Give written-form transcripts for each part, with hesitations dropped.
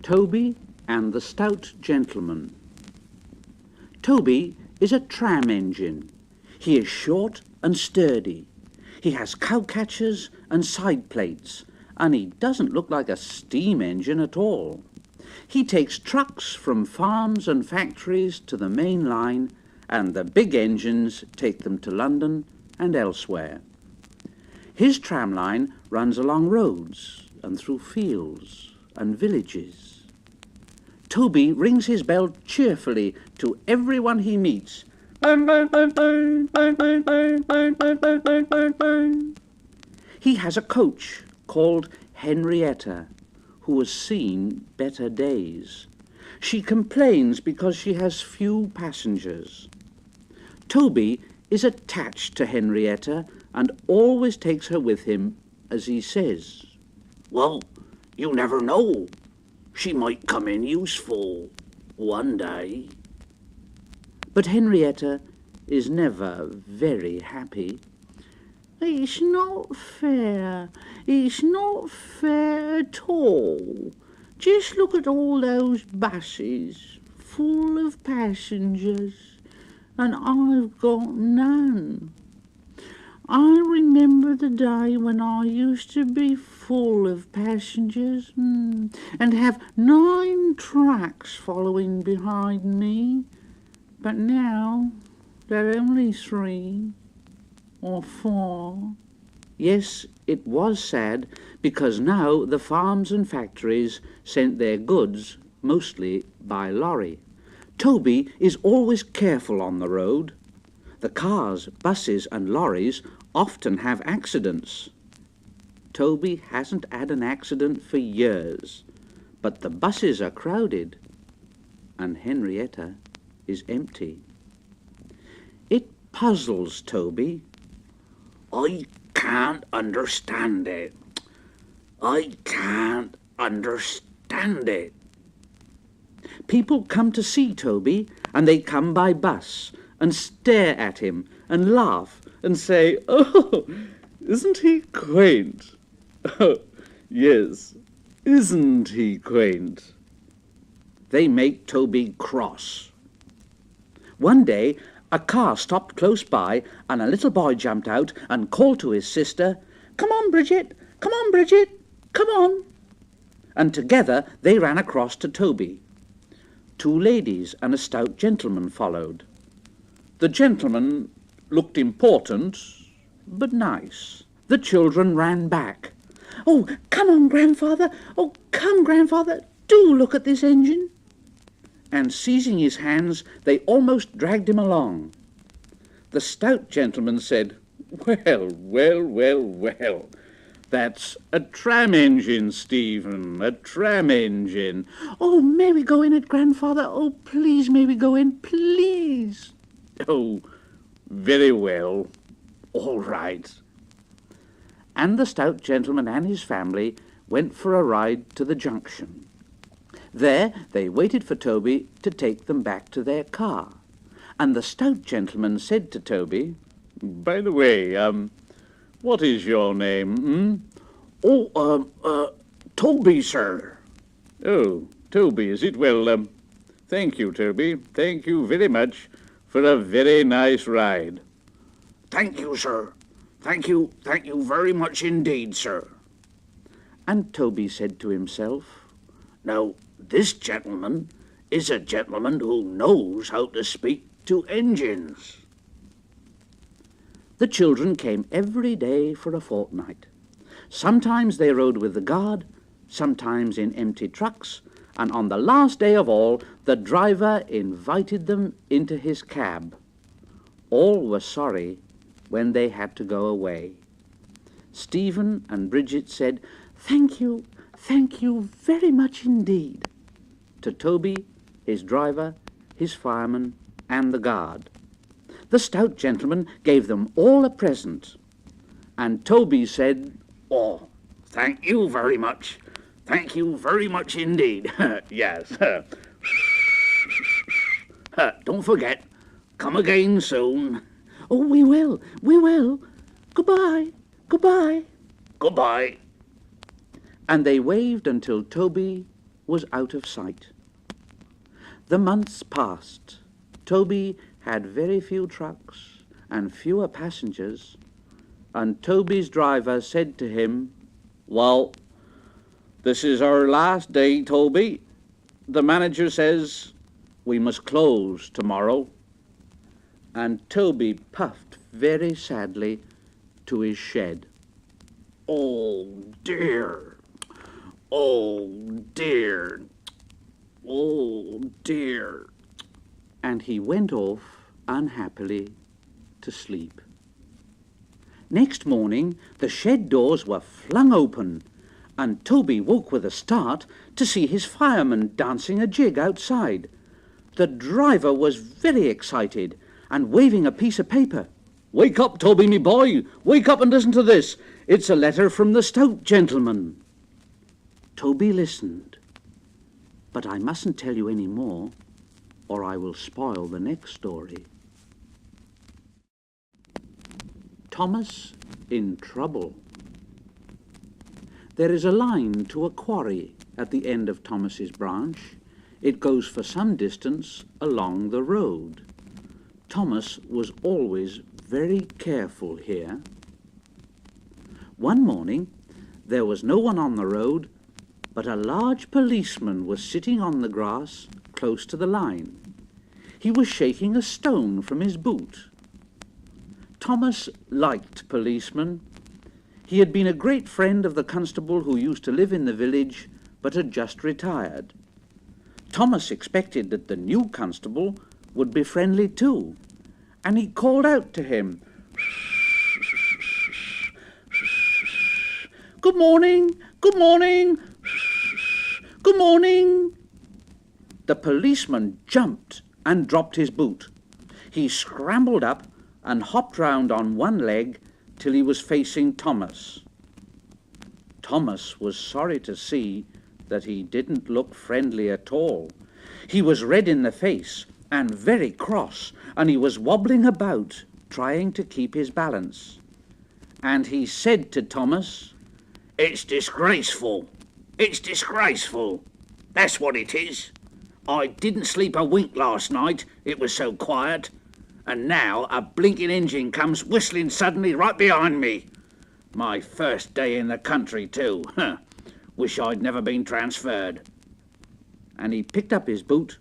Toby and the Stout Gentleman. Toby is a tram engine. He is short and sturdy. He has cowcatchers and sideplates, and he doesn't look like a steam engine at all. He takes trucks from farms and factories to the main line, and the big engines take them to London and elsewhere. His tram line runs along roads and through fields and villages. Toby rings his bell cheerfully to everyone he meets. He has a coach called Henrietta, who has seen better days. She complains because she has few passengers. Toby is attached to Henrietta and always takes her with him, as he says. Well, you never know. She might come in useful one day. But Henrietta is never very happy. It's not fair. It's not fair at all. Just look at all those buses full of passengers, and I've got none. I remember the day when I used to be full of passengers and have 9 trucks following behind me, but now there are only 3 or 4. Yes, it was sad, because now the farms and factories sent their goods mostly by lorry. Toby is always careful on the road. The cars, buses and lorries often have accidents. Toby hasn't had an accident for years, but the buses are crowded and Henrietta is empty. It puzzles Toby. I can't understand it. I can't understand it. People come to see Toby, and they come by bus and stare at him and laugh and say, "Oh, isn't he quaint? Oh, yes, isn't he quaint?" They make Toby cross. One day, a car stopped close by, and a little boy jumped out and called to his sister, "Come on, Bridget! Come on, Bridget! Come on!" And together they ran across to Toby. 2 ladies and a stout gentleman followed. The gentleman looked important, but nice. The children ran back. "Oh, come on, Grandfather! Oh, come, Grandfather! Do look at this engine!" And seizing his hands, they almost dragged him along. The stout gentleman said, "Well, well, well, well, that's a tram engine, Stephen, a tram engine." "Oh, may we go in it, Grandfather? Oh, please, may we go in, please?" "Oh, very well, all right." And the stout gentleman and his family went for a ride to the junction. There they waited for Toby to take them back to their car. And the stout gentleman said to Toby, "By the way, what is your name?" Oh, Toby, sir." "Oh, Toby, is it? Well, thank you, Toby. Thank you very much for a very nice ride." Thank you, sir. Thank you very much indeed, sir." And Toby said to himself, "Now, this gentleman is a gentleman who knows how to speak to engines." The children came every day for a fortnight. Sometimes they rode with the guard, sometimes in empty trucks, and on the last day of all, the driver invited them into his cab. All were sorry when they had to go away. Stephen and Bridget said, thank you very much indeed," to Toby, his driver, his fireman, and the guard. The stout gentleman gave them all a present, and Toby said, "Oh, thank you very much. Thank you very much indeed. Yes. Don't forget, come again soon." "Oh, we will. Goodbye. Goodbye." And they waved until Toby was out of sight. The months passed. Toby had very few trucks and fewer passengers, and Toby's driver said to him, "Well, this is our last day, Toby. The manager says we must close tomorrow." And Toby puffed very sadly to his shed. Oh dear, oh dear, oh dear. And he went off unhappily to sleep. Next morning the shed doors were flung open, and Toby woke with a start to see his fireman dancing a jig outside. The driver was very excited and waving a piece of paper. "Wake up, Toby, me boy! Wake up and listen to this! It's a letter from the Stout gentleman." Toby listened. But I mustn't tell you any more, or I will spoil the next story. Thomas in trouble. There is a line to a quarry at the end of Thomas's branch. It goes for some distance along the road. Thomas was always very careful here. One morning there was no one on the road, but a large policeman was sitting on the grass close to the line. He was shaking a stone from his boot. Thomas liked policemen. He had been a great friend of the constable who used to live in the village but had just retired. Thomas expected that the new constable would be friendly too, and he called out to him, "Good morning, good morning, good morning." The policeman jumped and dropped his boot. He scrambled up and hopped round on one leg till he was facing Thomas. Thomas was sorry to see that he didn't look friendly at all. He was red in the face and very cross, and he was wobbling about, trying to keep his balance. And he said to Thomas, "It's disgraceful. It's disgraceful. That's what it is. I didn't sleep a wink last night, it was so quiet. And now a blinking engine comes whistling suddenly right behind me. My first day in the country too. Wish I'd never been transferred." And he picked up his boot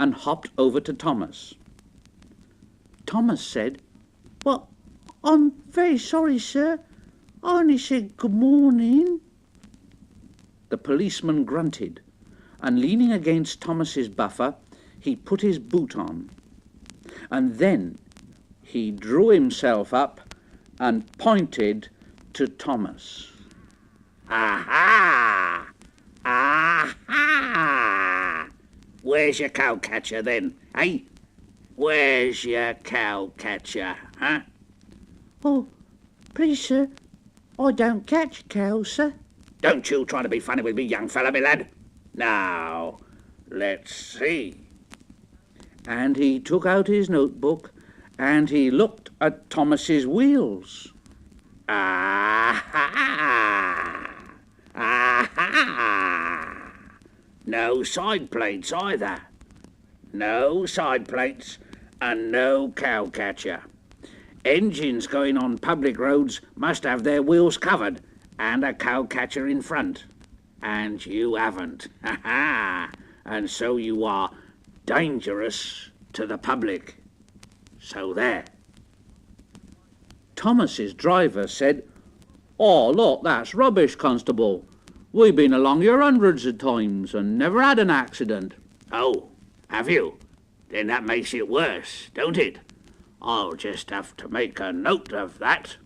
and hopped over to Thomas. Thomas said, "Well, I'm very sorry, sir. I only said good morning." The policeman grunted, and leaning against Thomas's buffer, he put his boot on. And then he drew himself up and pointed to Thomas. "Aha! Aha! Where's your cowcatcher then, eh? Where's your cowcatcher, huh?" "Oh, please, sir, I don't catch cows, sir." "Don't you try to be funny with me, young fella, me lad. Now, let's see." And he took out his notebook and he looked at Thomas's wheels. Aha! Aha! No side plates either. No side plates and no cowcatcher. Engines going on public roads must have their wheels covered and a cowcatcher in front. And you haven't. Ha ha! And so you are dangerous to the public. So there." Thomas's driver said, "Oh, look, that's rubbish, Constable. We've been along here hundreds of times and never had an accident." "Oh, have you? Then that makes it worse, don't it? I'll just have to make a note of that.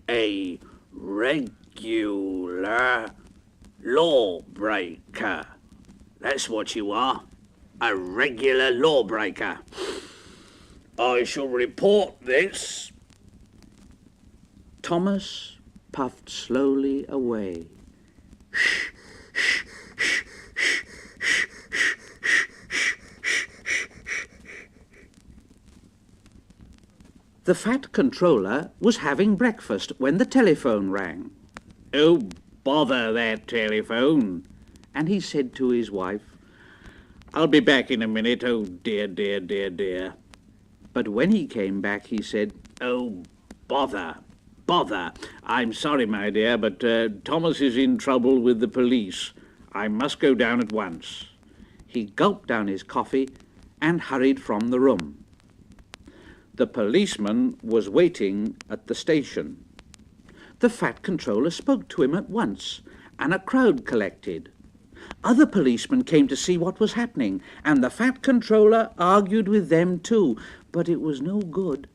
A regular lawbreaker. That's what you are. A regular lawbreaker. I shall report this." Thomas puffed slowly away. The fat controller was having breakfast when the telephone rang. "Oh, bother that telephone. and he said to his wife, "I'll be back in a minute. Oh, dear, dear, dear, dear." But when he came back, he said, "Oh, bother, bother. I'm sorry, my dear, but Thomas is in trouble with the police. I must go down at once." He gulped down his coffee and hurried from the room. The policeman was waiting at the station. The Fat Controller spoke to him at once, and a crowd collected. Other policemen came to see what was happening, and the Fat Controller argued with them too, but it was no good.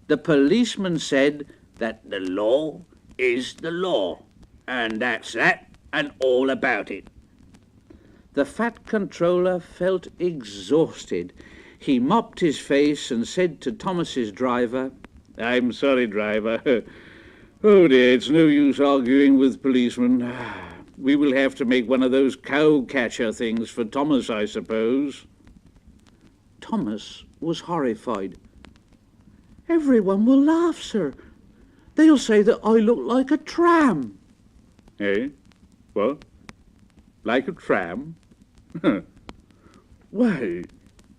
The policeman said that the law is the law, and that's that and all about it. The Fat Controller felt exhausted. He mopped his face and said to Thomas's driver, "I'm sorry, driver. Oh dear, it's no use arguing with policemen. We will have to make one of those cowcatcher things for Thomas, I suppose." Thomas was horrified. "Everyone will laugh, sir. They'll say that I look like a tram." "Eh? What? Like a tram?" "Why,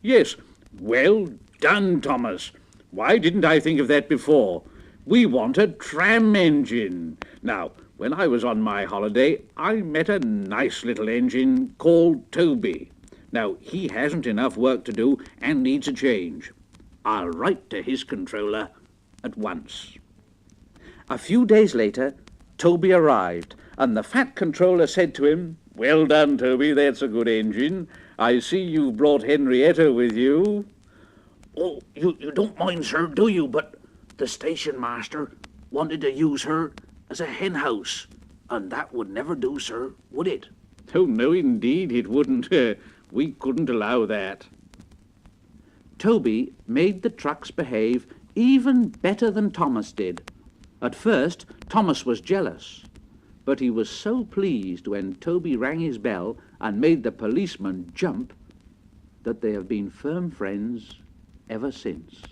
yes. Well done, Thomas. Why didn't I think of that before? We want a tram engine. Now, when I was on my holiday, I met a nice little engine called Toby. Now, he hasn't enough work to do and needs a change. I'll write to his controller at once." A few days later, Toby arrived, and the Fat Controller said to him, "Well done, Toby, that's a good engine. I see you've brought Henrietta with you." Oh, you don't mind, sir, do you? But the station master wanted to use her as a hen house, and that would never do, sir, would it?" "Oh, no, indeed it wouldn't. We couldn't allow that." Toby made the trucks behave even better than Thomas did. At first, Thomas was jealous, but he was so pleased when Toby rang his bell and made the policeman jump that they have been firm friends ever since.